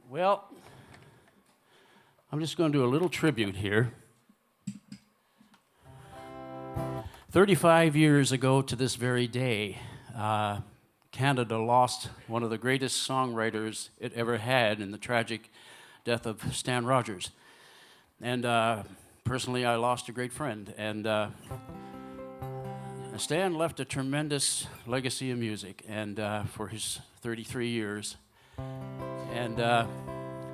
Well, I'm just going to do a little tribute here. 35 years ago to this very day, Canada lost one of the greatest songwriters it ever had in the tragic death of Stan Rogers. And personally, I lost a great friend. And Stan left a tremendous legacy of music and for his 33 years. And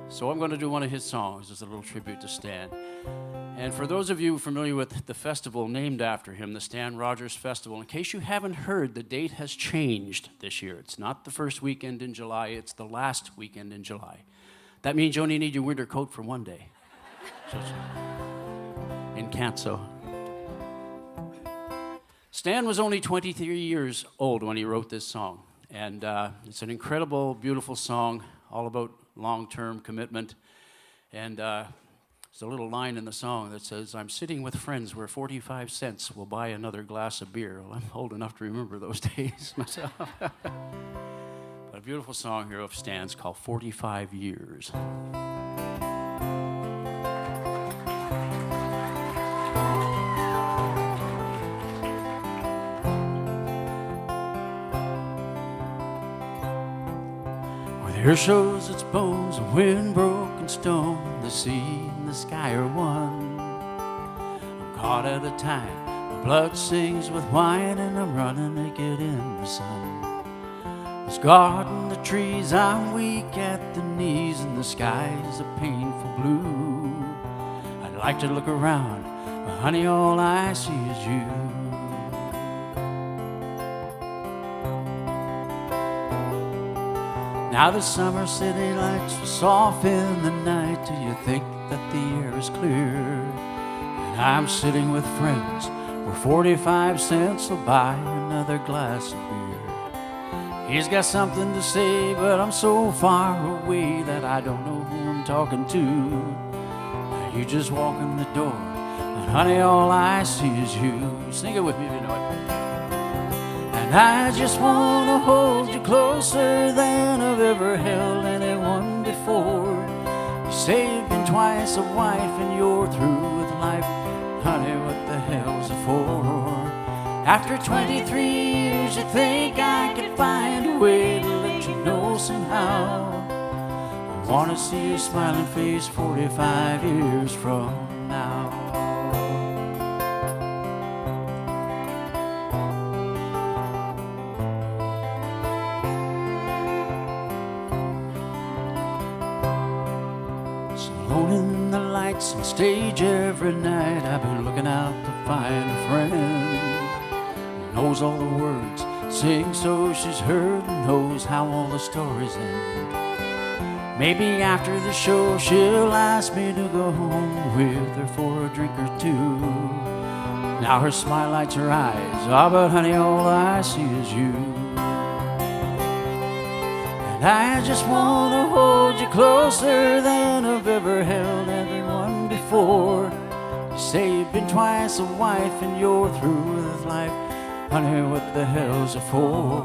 so I'm going to do one of his songs as a little tribute to Stan. And for those of you familiar with the festival named after him, the Stan Rogers Festival, in case you haven't heard, the date has changed this year. It's not the first weekend in July, it's the last weekend in July. That means you only need your winter coat for one day. So in Canso. Stan was only 23 years old when he wrote this song. And it's an incredible, beautiful song, all about long-term commitment. And there's a little line in the song that says, "I'm sitting with friends where 45 cents will buy another glass of beer." Well, I'm old enough to remember those days myself. But a beautiful song here of Stan's called 45 Years. Where the earth shows its bones, and wind-broken stone, the sea and the sky are one. I'm caught at a time, my blood sings with wine, and I'm running to get in the sun. There's God in the trees, I'm weak at the knees, and the sky is a painful blue. I'd like to look around, but honey, all I see is you. Now the summer city lights will soften the night till you think that the air is clear. And I'm sitting with friends where 45 cents will buy another glass of beer. He's got something to say, but I'm so far away that I don't know who I'm talking to. Now you just walk in the door, and honey, all I see is you. Sing it with me if you know it. And I just want to hold you closer than I've ever held anyone before. You say you've been twice a wife and you're through with life. Honey, what the hell's it for? After 23 years, you think I could find a way to let you know somehow. I want to see your smiling face 45 years from now. In the lights on stage every night, I've been looking out to find a friend who knows all the words, sings so she's heard, and knows how all the stories end. Maybe after the show she'll ask me to go home with her for a drink or two. Now her smile lights her eyes, oh, but honey, all I see is you. And I just want to hold you closer than I've ever held anyone before. You say you've been twice a wife and you're through with life. Honey, what the hell's it for?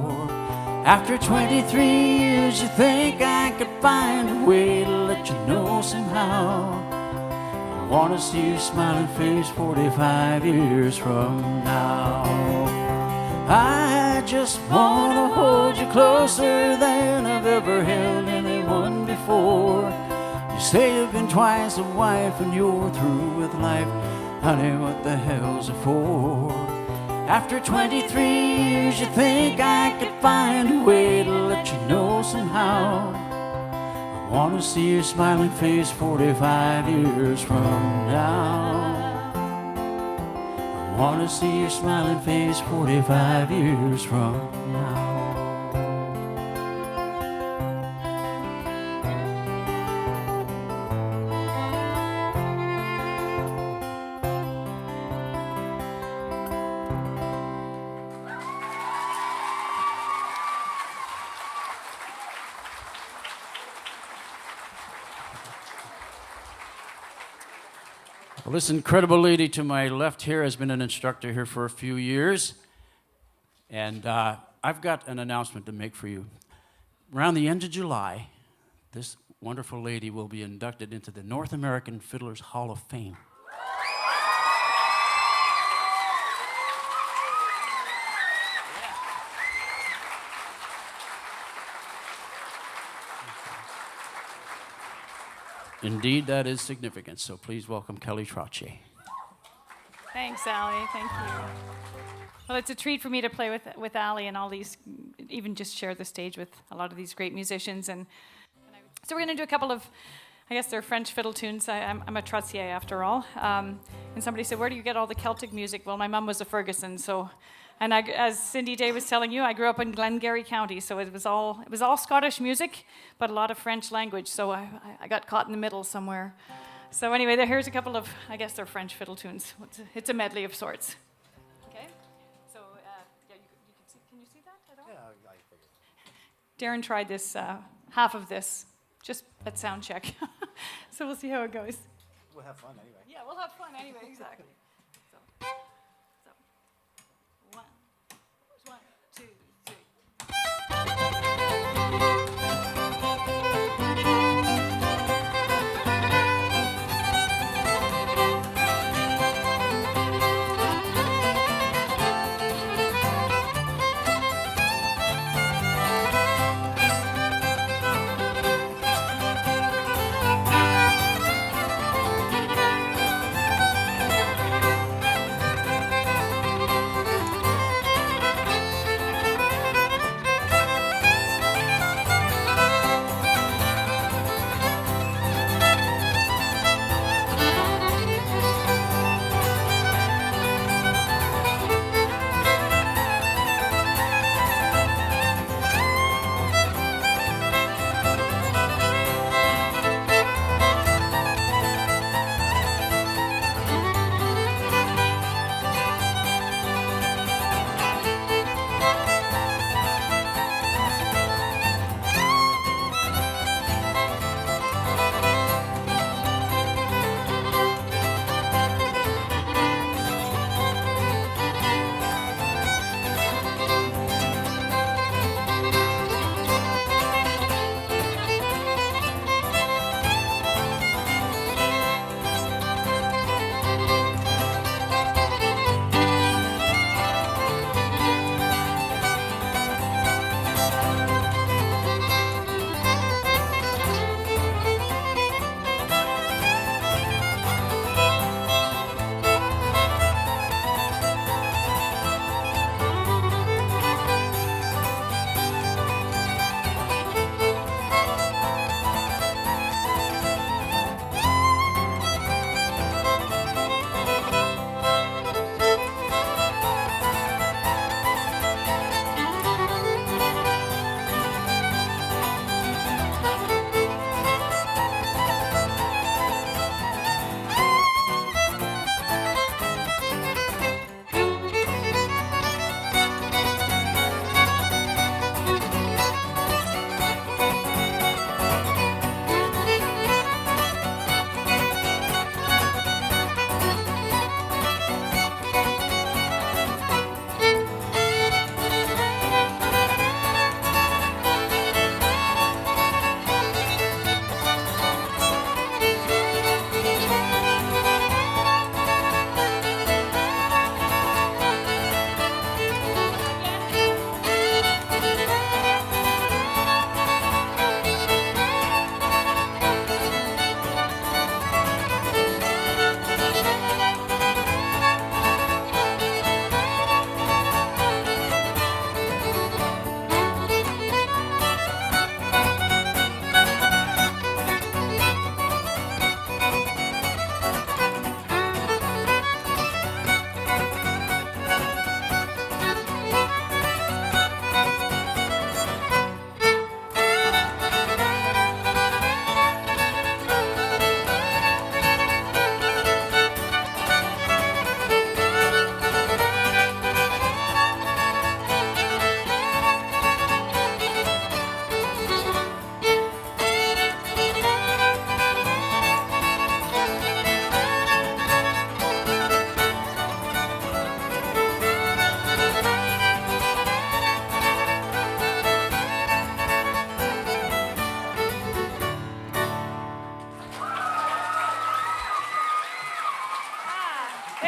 After 23 years, you think I could find a way to let you know somehow. I want to see your smiling face 45 years from now. I just want to hold you closer than I've ever held anyone before. You say you've been twice a wife and you're through with life. Honey, what the hell's it for? After 23 years, you think I could find a way to let you know somehow. I want to see your smiling face 45 years from now. I want to see your smiling face 45 years from now. Well, this incredible lady to my left here has been an instructor here for a few years. And I've got an announcement to make for you. Around the end of July, this wonderful lady will be inducted into the North American Fiddlers Hall of Fame. Indeed, that is significant, so please welcome Kelli Trottier. Thanks, Allie. Thank you. Well, it's a treat for me to play with Allie and all these, even just share the stage with a lot of these great musicians. So we're going to do a couple of, I guess they're French fiddle tunes. I'm a Trottier after all. And somebody said, where do you get all the Celtic music? Well, my mom was a Ferguson, so, and as Cindy Day was telling you, I grew up in Glengarry County, so it was all Scottish music, but a lot of French language. So I got caught in the middle somewhere. So anyway, here's a couple of, I guess they're French fiddle tunes. It's a medley of sorts. Okay? So, yeah, you can see, can you see that at all? Yeah, I figured. Darren tried this, half of this, just at sound check. So we'll see how it goes. We'll have fun anyway. Yeah, we'll have fun anyway, exactly. So one, two, three.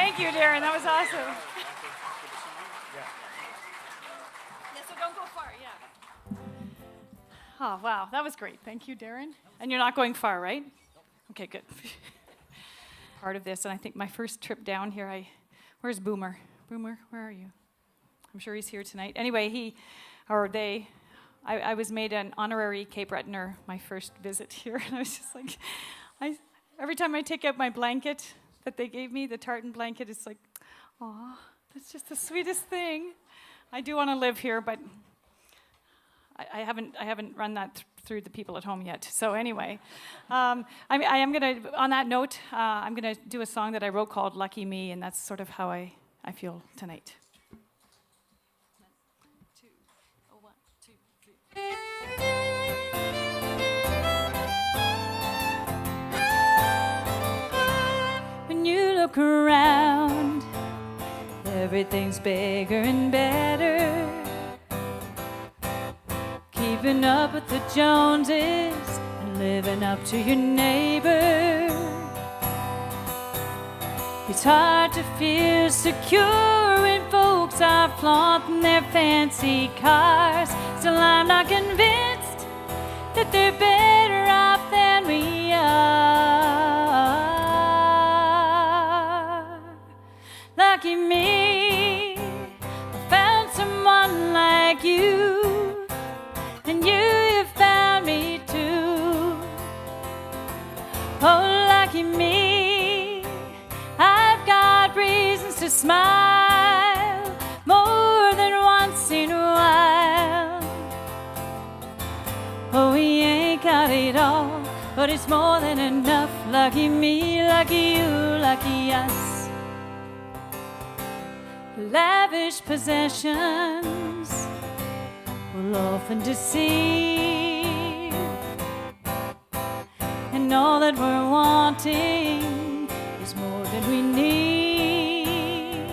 Thank you, Darren. That was awesome. Yeah, so don't go far, yeah. Oh, wow. That was great. Thank you, Darren. And you're not going far, right? Okay, good. Part of this, and I think my first trip down here, where's Boomer? Boomer, where are you? I'm sure he's here tonight. Anyway, I was made an honorary Cape Bretoner my first visit here, and I was just like, every time I take out my blanket that they gave me, the tartan blanket, it's like, aw, that's just the sweetest thing. I do want to live here, but I haven't run that through the people at home yet. So anyway, I am gonna. On that note, I'm gonna do a song that I wrote called "Lucky Me," and that's sort of how I feel tonight. 1, 2, 1, 2, 3. When you look around, everything's bigger and better. Keeping up with the Joneses and living up to your neighbor. It's hard to feel secure when folks are flaunting their fancy cars. Still, I'm not convinced that they're better off than we are. Lucky me, I found someone like you, and you found me too. Oh, lucky me, I've got reasons to smile more than once in a while. Oh, we ain't got it all, but it's more than enough. Lucky me, lucky you, lucky us. Lavish possessions will often deceive, and all that we're wanting is more than we need.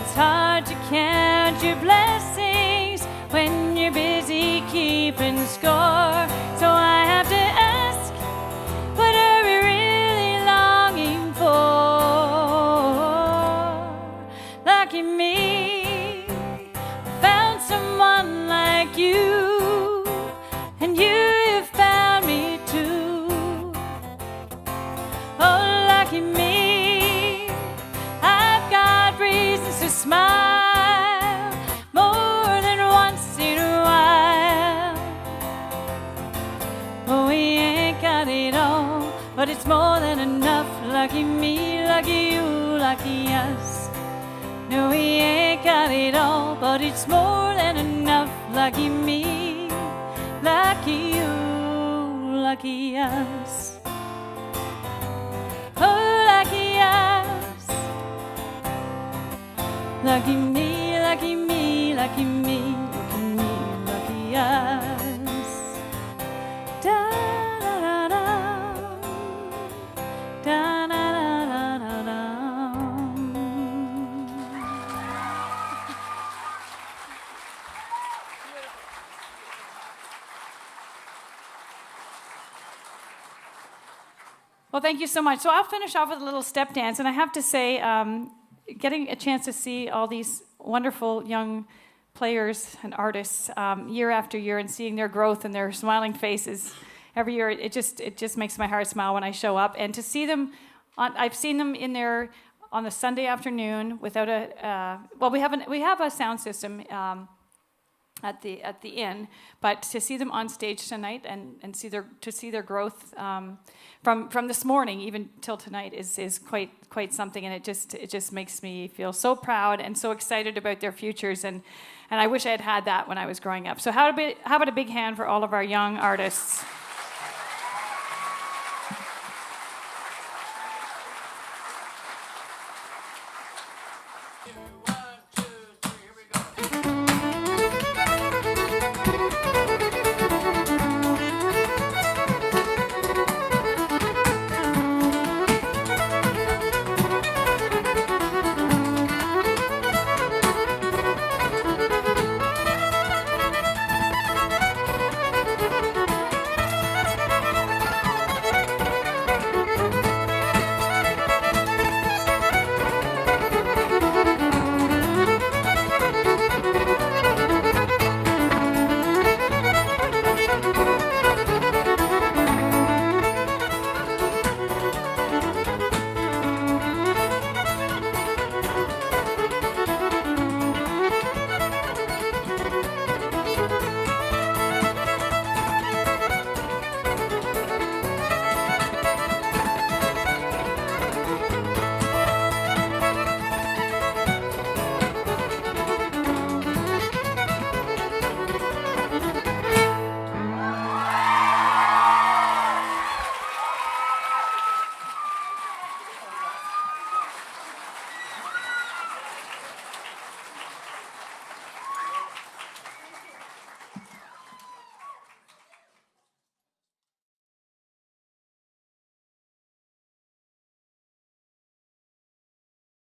It's hard to count your blessings when you're busy keeping score. So I have to ask, what are we really longing for? Lucky me, found someone like you, and you found me too. Oh, lucky me, I've got reasons to smile more than once in a while. Oh, we ain't got it all, but it's more than enough. Lucky me, lucky you, lucky us. No, we ain't got it all, but it's more than enough. Lucky me, lucky you, lucky us. Oh, lucky us. Lucky me, lucky me, lucky me, lucky me, lucky us. Da da da da, da da da da da. Well, thank you so much. So I'll finish off with a little step dance, and I have to say, getting a chance to see all these wonderful young players and artists year after year, and seeing their growth and their smiling faces every year, it just makes my heart smile when I show up. And to see them, I've seen them in there on the Sunday afternoon without we have a sound system at the inn, but to see them on stage tonight and see their growth from this morning even till tonight is quite something, and it just makes me feel so proud and so excited about their futures, and I wish I had that when I was growing up. So how about a big hand for all of our young artists? You